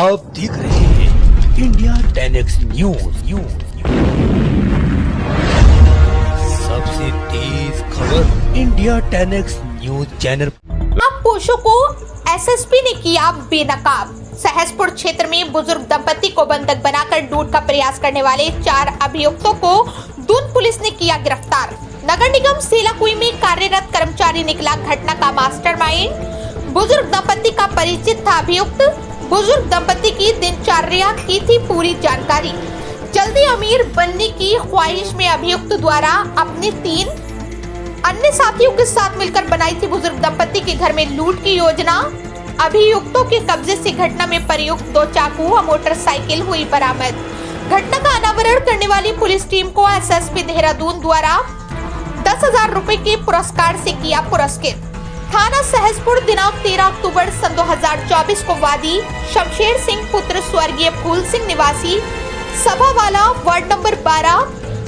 आप देख रहे हैं इंडिया 10X न्यूज। सबसे तेज खबर इंडिया 10X न्यूज चैनल। आप पुरुषों को एसएसपी ने किया बेनकाब। सहसपुर क्षेत्र में बुजुर्ग दंपति को बंधक बनाकर लूट का प्रयास करने वाले 4 अभियुक्तों को दून पुलिस ने किया गिरफ्तार। नगर निगम सेलाकुई में कार्यरत कर्मचारी निकला घटना का मास्टरमाइंड। बुजुर्ग दंपति का परिचित था अभियुक्त। बुजुर्ग दंपति की दिनचर्या की थी पूरी जानकारी। जल्दी अमीर बनने की ख्वाहिश में अभियुक्त द्वारा अपने 3 अन्य साथियों के साथ मिलकर बनाई थी बुजुर्ग दंपति के घर में लूट की योजना। अभियुक्तों के कब्जे से घटना में प्रयुक्त 2 चाकू और मोटरसाइकिल हुई बरामद। घटना का अनावरण करने वाली पुलिस टीम को एसएसपी देहरादून द्वारा 10,000 रुपए के पुरस्कार से किया पुरस्कृत। थाना सहसपुर दिनांक 13 अक्टूबर सन 2024 को वादी शमशेर सिंह पुत्र स्वर्गीय फूल सिंह निवासी सभावाला वार्ड नंबर 12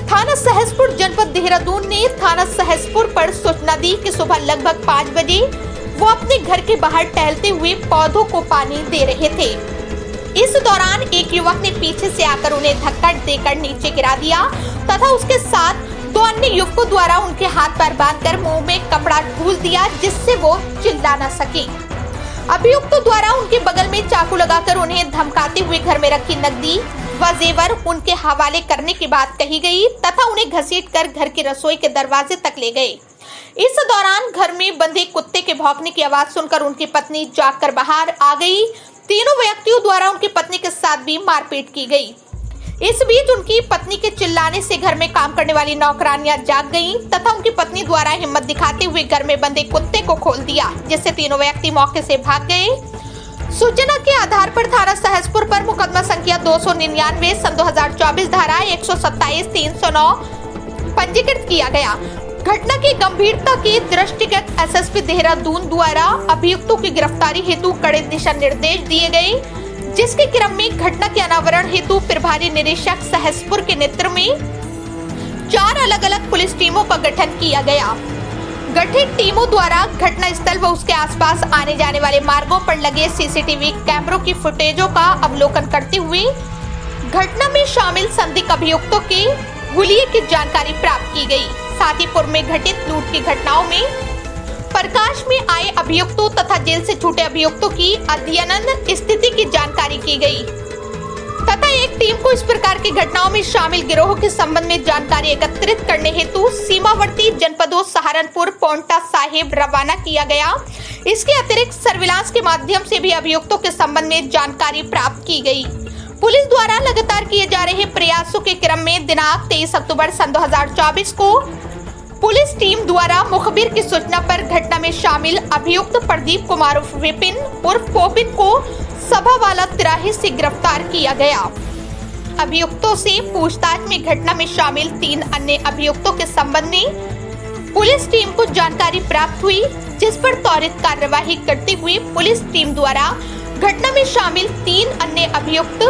थाना सहसपुर जनपद देहरादून ने थाना सहसपुर पर सूचना दी कि सुबह लगभग 5 बजे वो अपने घर के बाहर टहलते हुए पौधों को पानी दे रहे थे। इस दौरान एक युवक ने पीछे से आकर उन्हें धक्का देकर नीचे गिरा दिया तथा उसके साथ 2 अन्य युवकों द्वारा उनके हाथ पैर बांधकर मुंह में कपड़ा झूल दिया जिससे वो चिल्ला न सके। अभियुक्तों द्वारा उनके बगल में चाकू लगाकर उन्हें धमकाते हुए घर में रखी नकदी व जेवर उनके हवाले करने की बात कही गई तथा उन्हें घसीटकर घर की रसोई के दरवाजे तक ले गए। इस दौरान घर में बंधे कुत्ते के भौंकने की आवाज सुनकर उनकी पत्नी जागकर बाहर आ गई। तीनों व्यक्तियों द्वारा उनकी पत्नी के साथ भी मारपीट की गई। इस बीच उनकी पत्नी के चिल्लाने से घर में काम करने वाली नौकरानियां जाग गईं तथा उनकी पत्नी द्वारा हिम्मत दिखाते हुए घर में बंधे कुत्ते को खोल दिया जिससे तीनों व्यक्ति मौके से भाग गए। सूचना के आधार पर थाना सहसपुर पर मुकदमा संख्या 299 सन 2024 धारा 127 309 पंजीकृत किया गया। घटना की गंभीरता के दृष्टिगत एसएसपी देहरादून द्वारा अभियुक्तों की गिरफ्तारी हेतु कड़े दिशा निर्देश दिए गए, जिसके क्रम में घटना के अनावरण हेतु प्रभारी निरीक्षक सहसपुर के नेतृत्व में 4 अलग अलग पुलिस टीमों का गठन किया गया। गठित टीमों द्वारा घटना स्थल व उसके आसपास आने जाने वाले मार्गों पर लगे सीसीटीवी कैमरों की फुटेजों का अवलोकन करते हुए घटना में शामिल संदिग्ध अभियुक्तों के हुलिये की जानकारी प्राप्त की गई। साथ ही पूर्व में घटित लूट की घटनाओं में प्रकाश में आए अभियुक्तों तथा जेल से छूटे अभियुक्तों की अध्ययन स्थिति की जानकारी की गई तथा एक टीम को इस प्रकार की घटनाओं में शामिल गिरोह के संबंध में जानकारी एकत्रित करने हेतु सीमावर्ती जनपदों सहारनपुर, पोंटा साहिब रवाना किया गया। इसके अतिरिक्त सर्विलांस के माध्यम से भी अभियुक्तों के संबंध में जानकारी प्राप्त की गई। पुलिस द्वारा लगातार किए जा रहे प्रयासों के क्रम में दिनांक 23 अक्टूबर सन 2024 को पुलिस टीम द्वारा मुखबिर की सूचना पर घटना में शामिल अभियुक्त प्रदीप कुमार उर्फ विपिन उर्फ पोपिन को सभावाला तिराहे से गिरफ्तार किया गया। अभियुक्तों से पूछताछ में घटना में शामिल 3 अन्य अभियुक्तों के संबंध में पुलिस टीम को जानकारी प्राप्त हुई, जिस पर त्वरित कार्यवाही करते हुए पुलिस टीम द्वारा घटना में शामिल 3 अन्य अभियुक्त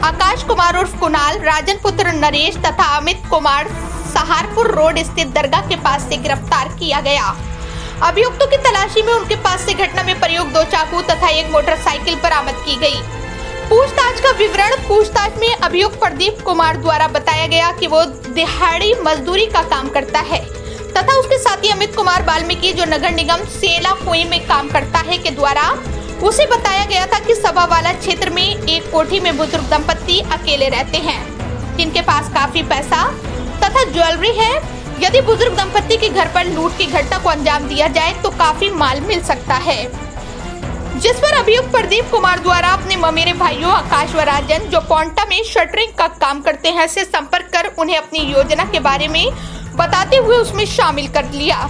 आकाश कुमार उर्फ कुणाल, राजन पुत्र नरेश तथा अमित कुमार सहारपुर रोड स्थित दरगाह के पास से गिरफ्तार किया गया। अभियुक्तों की तलाशी में उनके पास से घटना में प्रयुक्त 2 चाकू तथा एक मोटरसाइकिल बरामद की गई। पूछताछ का विवरण। पूछताछ में अभियुक्त प्रदीप कुमार द्वारा बताया गया कि वो दिहाड़ी मजदूरी का काम करता है तथा उसके साथी अमित कुमार वाल्मीकि जो नगर निगम सेलाकुई में काम करता है के द्वारा उसे बताया गया था कि सभावाला क्षेत्र में एक कोठी में बुजुर्ग दंपति अकेले रहते हैं जिनके पास काफी पैसा तथा ज्वेलरी है। यदि बुजुर्ग दंपति के घर पर लूट की घटना को अंजाम दिया जाए तो काफी माल मिल सकता है, जिस पर अभियुक्त प्रदीप कुमार द्वारा अपने ममेरे भाइयों आकाश व राजन जो पोंटा में शटरिंग का काम करते हैं से संपर्क कर उन्हें अपनी योजना के बारे में बताते हुए उसमें शामिल कर लिया।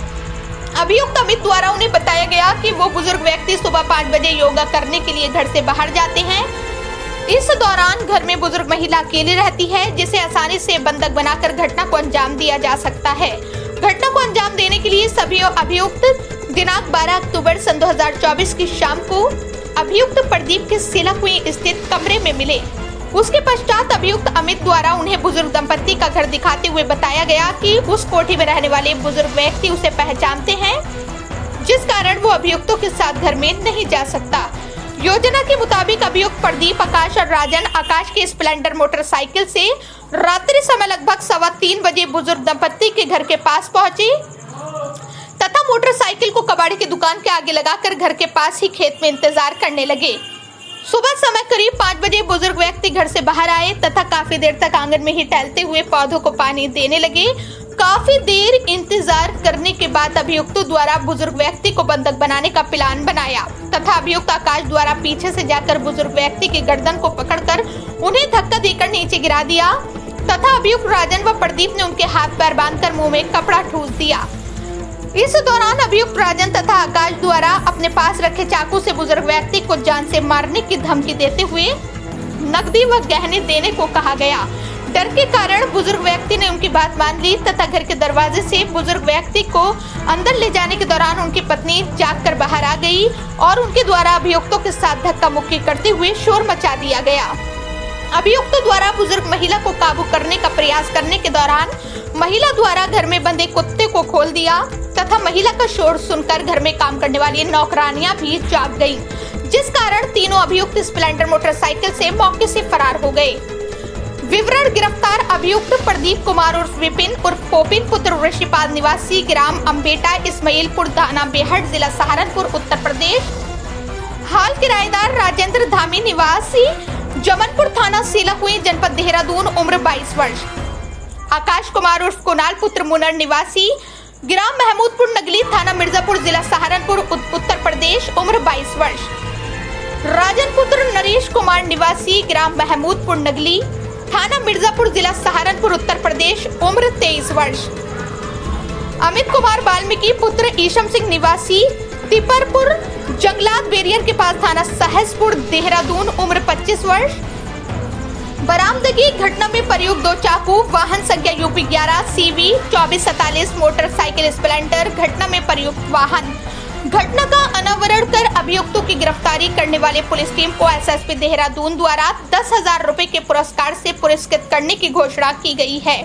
अभियुक्त अमित द्वारा उन्हें बताया गया कि वो बुजुर्ग व्यक्ति सुबह 5 बजे योगा करने के लिए घर से बाहर जाते हैं। इस दौरान घर में बुजुर्ग महिला अकेली रहती है जिसे आसानी से बंधक बनाकर घटना को अंजाम दिया जा सकता है। घटना को अंजाम देने के लिए सभी अभियुक्त दिनांक 12 अक्टूबर सन 2024 की शाम को अभियुक्त प्रदीप के सेलाकुई स्थित कमरे में मिले। उसके पश्चात अभियुक्त अमित द्वारा उन्हें बुजुर्ग दंपति का घर दिखाते हुए बताया गया कि उस कोठी में रहने वाले बुजुर्ग व्यक्ति उसे पहचानते हैं, जिस कारण वो अभियुक्तों के साथ घर में नहीं जा सकता। योजना के मुताबिक अभियुक्त प्रदीप, आकाश और राजन आकाश की स्प्लेंडर मोटरसाइकिल से रात्रि समय लगभग 3:15 बजे बुजुर्ग दंपत्ति के घर के पास पहुंचे तथा मोटरसाइकिल को कबाड़ी की दुकान के आगे लगाकर घर के पास ही खेत में इंतजार करने लगे। सुबह समय करीब 5 बजे बुजुर्ग व्यक्ति घर से बाहर आए तथा काफी देर तक आंगन में ही टहलते हुए पौधों को पानी देने लगे। काफी देर इंतजार करने के बाद अभियुक्तों द्वारा बुजुर्ग व्यक्ति को बंधक बनाने का प्लान बनाया तथा अभियुक्त आकाश द्वारा पीछे से जाकर बुजुर्ग व्यक्ति की गर्दन को पकड़कर उन्हें धक्का देकर नीचे गिरा दिया तथा अभियुक्त राजन व प्रदीप ने उनके हाथ पैर बांधकर मुंह में कपड़ा ठूस दिया। इस दौरान अभियुक्त राजन तथा आकाश द्वारा अपने पास रखे चाकू से बुजुर्ग व्यक्ति को जान से मारने की धमकी देते हुए नकदी व गहने देने को कहा गया। डर के कारण बुजुर्ग व्यक्ति ने उनकी बात मान ली तथा घर के दरवाजे से बुजुर्ग व्यक्ति को अंदर ले जाने के दौरान उनकी पत्नी जागकर बाहर आ गई और उनके द्वारा अभियुक्तों के साथ धक्का मुक्की करते हुए शोर मचा दिया गया। अभियुक्तों द्वारा बुजुर्ग महिला को काबू करने का प्रयास करने के दौरान महिला द्वारा घर में बंधे कुत्ते को खोल दिया तथा महिला का शोर सुनकर घर में काम करने वाली नौकरानियां भी जाग गईं, जिस कारण तीनों अभियुक्त स्प्लेंडर मोटरसाइकिल से मौके से फरार हो गए। विवरण: गिरफ्तार अभियुक्त प्रदीप कुमार उर्फ विपिन उर्फ पोपिन पुत्र ऋषिपाल निवासी ग्राम अम्बेटा इस्माइलपुर थाना बेहट जिला सहारनपुर उत्तर प्रदेश। हाल किराएदार राजेंद्र धामी निवासी जमनपुर थाना सीलाकुई जनपद देहरादून उम्र 22 वर्ष। आकाश कुमार उर्फ कुणाल पुत्र मुनर निवासी ग्राम महमूदपुर नगली थाना मिर्जापुर जिला सहारनपुर उत्तर प्रदेश उम्र 22 वर्ष। राजन पुत्र नरेश कुमार निवासी ग्राम महमूदपुर नगली थाना मिर्जापुर जिला सहारनपुर उत्तर प्रदेश उम्र 23 वर्ष। अमित कुमार वाल्मीकि पुत्र ईशम सिंह निवासी तिपरपुर जंगलात बेरियर के पास थाना सहसपुर देहरादून उम्र 25 वर्ष। बरामदगी: घटना में प्रयुक्त 2 चाकू, वाहन संख्या यूपी 11 CV 2447 मोटरसाइकिल स्प्लेंडर, घटना में प्रयुक्त वाहन। घटना का अनावरण कर अभियुक्तों की गिरफ्तारी करने वाले पुलिस टीम को SSP देहरादून द्वारा 10,000 रुपए के पुरस्कार से पुरस्कृत करने की घोषणा की गई है।